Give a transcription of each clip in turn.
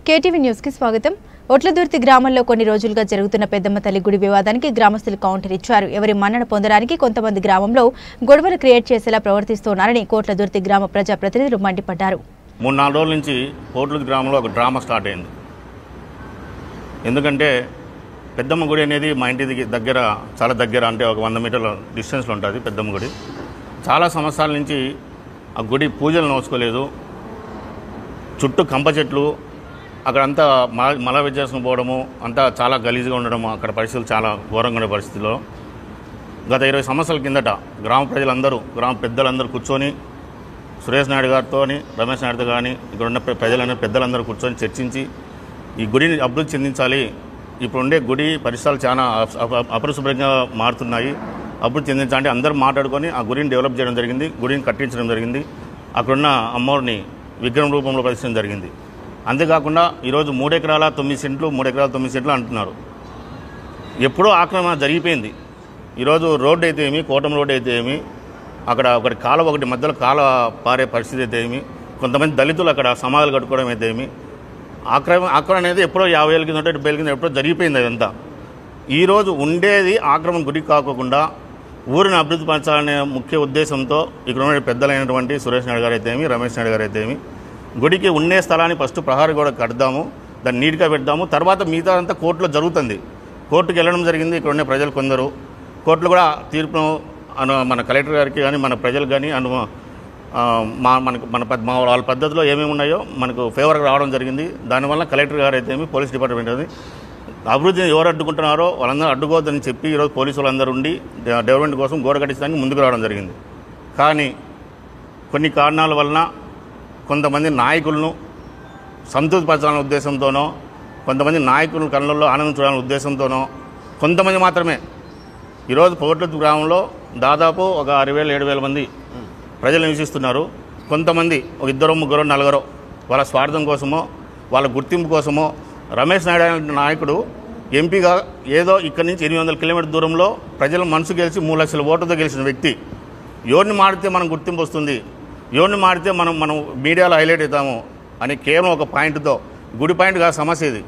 KTV news కి స్వాగతం. ఒట్లదుర్తి గ్రామంలో కొన్ని రోజులుగా జరుగుతున్న పెద్దమ్మ తల్లి గుడి వివాదానికి గ్రామస్తులు కౌంటర్ ఇచ్చారు. ఎవరి మన్నన పొందడానికి కొంతమంది గ్రామంలో గొడవలు క్రియేట్ చేసేలా ప్రవర్తిస్తున్నారని కోట్లదుర్తి గ్రామ ప్రజా ప్రతినిధులు మండిపడ్డారు. 3-4 రోజుల నుంచి కోట్లదుర్తి గ్రామంలో ఒక డ్రామా స్టార్ట్ అయింది. ఎందుకంటే పెద్దమ్మ గుడి అనేది మా ఇంటికి దగ్గర, చాలా దగ్గర, అంటే ఒక 100 మీటర్ల డిస్టెన్స్లో ఉంటుంది పెద్దమ్మ గుడి. చాలా సంవత్సరాల నుంచి ఆ గుడి పూజలు నోచుకోలేదు. చుట్టూ కంప చెట్లు, అక్కడంతా మల విద్యాసం పోవడము, అంతా చాలా గలీజ్గా ఉండడము, అక్కడ పరిస్థితులు చాలా ఘోరంగా ఉండే పరిస్థితిలో గత 20 సంవత్సరాల కిందట గ్రామ ప్రజలందరూ, గ్రామ పెద్దలందరూ కూర్చొని సురేష్ నాయుడు గారితో, రమేష్ నాయుడుతో కానీ ఇక్కడ ఉన్న పెద్దలందరూ కూర్చొని చర్చించి ఈ గుడిని అభివృద్ధి చెందించాలి. ఇప్పుడు ఉండే గుడి పరిసరాలు చాలా అపరిశుభ్రంగా మారుతున్నాయి, అభివృద్ధి చెందించాలంటే అందరూ మాట్లాడుకొని ఆ గుడిని డెవలప్ చేయడం జరిగింది. గుడిని కట్టించడం జరిగింది. అక్కడున్న అమ్మవారిని విగ్రహం రూపంలో ప్రదర్శించడం జరిగింది. అంతేకాకుండా ఈరోజు 3 ఎకరాల 9 సెంట్లు 3 ఎకరాల 9 సెంట్లు అంటున్నారు. ఎప్పుడో ఆక్రమణ జరిగిపోయింది. ఈరోజు రోడ్డు అయితే ఏమి, కోటం రోడ్డు అయితే ఏమి, అక్కడ ఒకటి కాలువ, ఒకటి మధ్యలో కాలువ పారే పరిస్థితి అయితే ఏమి, కొంతమంది దళితులు అక్కడ సమాధులు కట్టుకోవడం అయితే ఏమి, ఆక్రమణ అనేది ఎప్పుడో 50 ఏళ్ళ కింద 70 ఏళ్ళ కింద ఎప్పుడో జరిగిపోయింది. అదంతా ఈరోజు ఉండేది ఆక్రమణ గుడి కాకుండా ఊరిని అభివృద్ధి పరచాలనే ముఖ్య ఉద్దేశంతో ఇక్కడ ఉన్న పెద్దలైనటువంటి సురేష్ నాయుడు గారు అయితే ఏమి, రమేష్ నాయుడు గారు అయితే ఏమి, గుడికి ఉండే స్థలాన్ని ఫస్ట్ ప్రహారీ గోడ కడదాము, దాన్ని నీట్గా పెడదాము, తర్వాత మిగతా అంతా కోర్టులో జరుగుతుంది. కోర్టుకు వెళ్ళడం జరిగింది. ఇక్కడ ఉండే ప్రజలు కొందరు కోర్టులు కూడా తీర్పును మన కలెక్టర్ గారికి కానీ మన ప్రజలకు కానీ మన వాళ్ళ పద్ధతిలో ఏమేమి ఉన్నాయో మనకు ఫేవర్గా రావడం జరిగింది. దానివల్ల కలెక్టర్ గారు అయితే ఏమి, పోలీస్ డిపార్ట్మెంట్ అది అభివృద్ధిని ఎవరు అడ్డుకుంటున్నారో వాళ్ళందరూ అడ్డుకోవద్దని చెప్పి ఈరోజు పోలీసు వాళ్ళందరూ ఉండి డెవలప్మెంట్ కోసం గోడ కట్టించడానికి ముందుకు రావడం జరిగింది. కానీ కొన్ని కారణాల వలన కొంతమంది నాయకులను సంతృప్తిపరచాలనే ఉద్దేశంతోనో, కొంతమంది నాయకులను కళ్ళల్లో ఆనందం చూడాలనే ఉద్దేశంతోనో కొంతమంది మాత్రమే ఈరోజు కోట్లదుర్తి గ్రామంలో దాదాపు ఒక 6,000-7,000 మంది ప్రజలు నివసిస్తున్నారు. కొంతమంది ఒక 2-3-4 వాళ్ళ స్వార్థం కోసమో, వాళ్ళ గుర్తింపు కోసమో రమేష్ నాయుడు అనే నాయకుడు ఎంపీగా ఏదో ఇక్కడి నుంచి 800 కిలోమీటర్ల దూరంలో ప్రజల మనసు గెలిచి 3 లక్షల ఓట్లతో గెలిచిన వ్యక్తి, ఎవరిని మాడితే మనం గుర్తింపు వస్తుంది, ఎవరిని మాడితే మనం మీడియాలో హైలైట్ అవుతాము అని కేవలం ఒక పాయింట్తో, గుడి పాయింట్ కాదు సమస్య ఇది,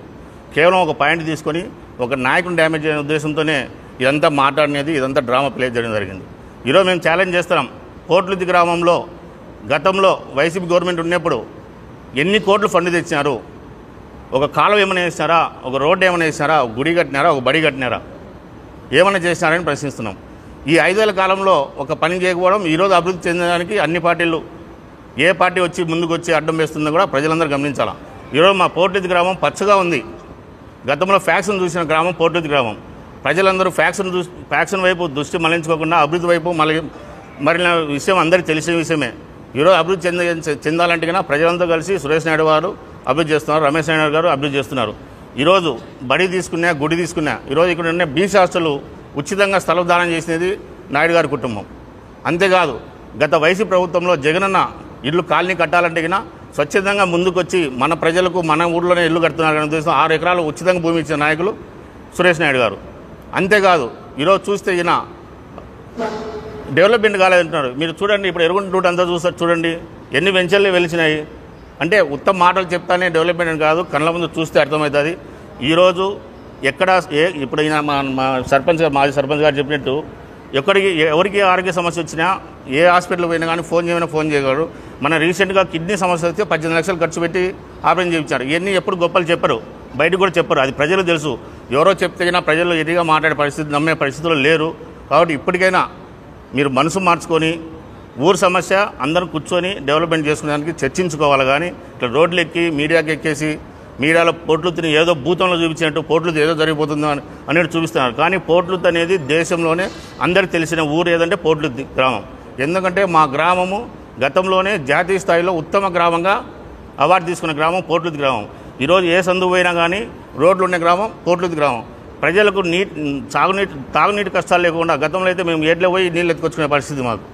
కేవలం ఒక పాయింట్ తీసుకొని ఒక నాయకుని డ్యామేజ్ చేయని ఉద్దేశంతోనే ఇదంతా మాట్లాడినది, ఇదంతా డ్రామా ప్లే చేయడం జరిగింది. ఈరోజు మేము ఛాలెంజ్ చేస్తున్నాం. కోట్లదుర్తి గ్రామంలో గతంలో వైసీపీ గవర్నమెంట్ ఉన్నప్పుడు ఎన్ని కోట్లు ఫండ్ తెచ్చినారు? ఒక కాలువ ఏమైనా వేసినారా? ఒక రోడ్డు ఏమైనా వేసినారా? ఒక గుడి కట్టినారా? ఒక బడి కట్టినారా? ఏమైనా చేసినారని ప్రశ్నిస్తున్నాం. ఈ 5 ఏళ్ల కాలంలో ఒక పని చేయకపోవడం ఈరోజు అభివృద్ధి చెందడానికి అన్ని పార్టీలు, ఏ పార్టీ వచ్చి ముందుకు వచ్చి అడ్డం వేస్తుందో కూడా ప్రజలందరూ గమనించాలా. ఈరోజు మా కోట్లదుర్తి గ్రామం పచ్చగా ఉంది. గతంలో ఫ్యాక్షన్ చూసిన గ్రామం కోట్లదుర్తి గ్రామం. ప్రజలందరూ ఫ్యాక్షన్ వైపు దృష్టి మళ్లించుకోకుండా అభివృద్ధి వైపు మరిన విషయం అందరికీ తెలిసిన విషయమే. ఈరోజు అభివృద్ధి చెందాలంటే కన్నా ప్రజలంతా కలిసి సురేష్ నాయుడు గారు అభివృద్ధి చేస్తున్నారు, రమేష్ నాయుడు గారు అభివృద్ధి చేస్తున్నారు. ఈరోజు బడి తీసుకున్నా, గుడి తీసుకున్నా, ఈరోజు ఇక్కడ ఉన్న బీసీ హాస్టల్ ఉచితంగా స్థల దానం చేసినది నాయుడు గారి కుటుంబం. అంతేకాదు గత వైసీపీ ప్రభుత్వంలో జగనన్న ఇల్లు కాలనీ కట్టాలంటే కన్నా స్వచ్ఛందంగా ముందుకొచ్చి మన ప్రజలకు మన ఊళ్ళోనే ఇల్లు కడుతున్నారు అనే ఉద్దేశం 6 ఎకరాలు ఉచితంగా భూమి ఇచ్చిన నాయకులు సురేష్ నాయుడు గారు. అంతేకాదు ఈరోజు చూస్తే ఈయన డెవలప్మెంట్ కాలేదంటున్నారు. మీరు చూడండి, ఇప్పుడు ఎరుగుంట రూట్ అంతా చూస్తారు, చూడండి ఎన్ని వెంచర్లు వెలిచినాయి. అంటే ఉత్తమ మాటలు చెప్తానే డెవలప్మెంట్ కాదు, కళ్ళ ముందు చూస్తే అర్థమవుతుంది. ఈరోజు ఎక్కడ ఇప్పుడు ఈయన మా సర్పంచ్ గారు, మాజీ సర్పంచ్ గారు చెప్పినట్టు ఎవరికి ఆరోగ్య సమస్య వచ్చినా, ఏ హాస్పిటల్ పోయినా కానీ ఫోన్ చేయమైనా ఫోన్ చేయగలరు. మన రీసెంట్గా కిడ్నీ సమస్య వస్తే 18 లక్షలు ఖర్చు పెట్టి ఆపరేషన్ చేయించారు. ఇవన్నీ ఎప్పుడు గొప్పలు చెప్పరు, బయటకు కూడా చెప్పరు, అది ప్రజలు తెలుసు. ఎవరో చెప్తేనా ప్రజలు ఎదిగా మాట్లాడే పరిస్థితి, నమ్మే పరిస్థితులు లేరు. కాబట్టి ఇప్పటికైనా మీరు మనసు మార్చుకొని ఊరు సమస్య అందరం కూర్చొని డెవలప్మెంట్ చేసుకునేదానికి చర్చించుకోవాలి. కానీ ఇట్లా రోడ్లు ఎక్కి మీడియాకి ఎక్కేసి మీడియాలో పోట్లదుర్తిని ఏదో భూతంలో చూపించినట్టు పోట్లదుర్తి ఏదో జరిగిపోతుందో అనేది చూపిస్తున్నారు. కానీ పోట్లదుర్తి అనేది దేశంలోనే అందరికీ తెలిసిన ఊరు ఏదంటే పోట్లదుర్తి గ్రామం. ఎందుకంటే మా గ్రామము గతంలోనే జాతీయ స్థాయిలో ఉత్తమ గ్రామంగా అవార్డు తీసుకున్న గ్రామం పోట్లదుర్తి గ్రామం. ఈరోజు ఏ సందు పోయినా కానీ రోడ్లు ఉన్న గ్రామం పోట్లదుర్తి గ్రామం. ప్రజలకు తాగునీటి కష్టాలు లేకుండా గతంలో అయితే మేము ఏట్లో పోయి నీళ్ళు ఎత్తుకొచ్చుకునే పరిస్థితి మాకు.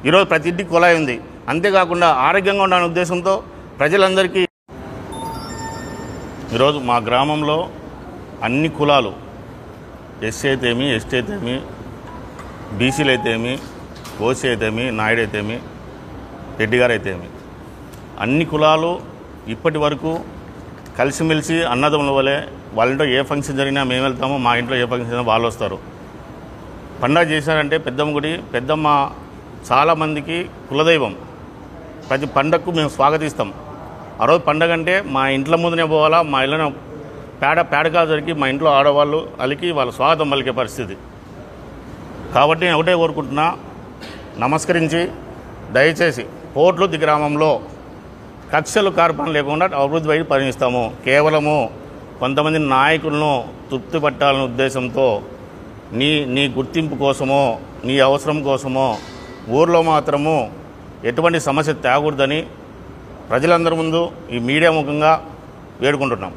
ఈరోజు ప్రతి ఇంటికి కుళాయి ఉంది. అంతేకాకుండా ఆరోగ్యంగా ఉండాలనే ఉద్దేశంతో ప్రజలందరికీ ఈరోజు మా గ్రామంలో అన్ని కులాలు, ఎస్సీ అయితేమి, ఎస్టీ అయితేమి, బీసీలు అయితేమి, ఓసీ అయితేమి, నాయుడు అయితేమి, రెడ్డి గారు అయితేమి, అన్ని కులాలు ఇప్పటి వరకు కలిసిమెలిసి అన్నదమ్ముల వలె వాళ్ళ ఇంట్లో ఏ ఫంక్షన్ జరిగినా మేము వెళ్తామో, మా ఇంట్లో ఏ ఫంక్షన్ జరిగినా వాళ్ళు వస్తారు. పండగ చేశారంటే పెద్దమ్మ గుడి, పెద్దమ్మ చాలామందికి కులదైవం. ప్రతి పండగకు మేము స్వాగతిస్తాం. ఆ రోజు పండగ అంటే మా ఇంట్ల ముందునే పోవాలా, మా ఇళ్ళను పేడగా దొరికి మా ఇంట్లో ఆడవాళ్ళు అలికి వాళ్ళ స్వాగతం పలికే పరిస్థితి. కాబట్టి నేను ఒకటే కోరుకుంటున్నా, నమస్కరించి దయచేసి పోట్లుద్ది గ్రామంలో కక్షలు కార్పణలు లేకుండా అభివృద్ధి వైపు పరిగణిస్తాము. కేవలము కొంతమంది నాయకులను తృప్తి పట్టాలనే ఉద్దేశంతో నీ గుర్తింపు కోసమో, నీ అవసరం కోసమో ఊర్లో మాత్రము ఎటువంటి సమస్య తేకూడదని ప్రజలందరి ముందు ఈ మీడియా ముఖంగా వేడుకుంటున్నాం.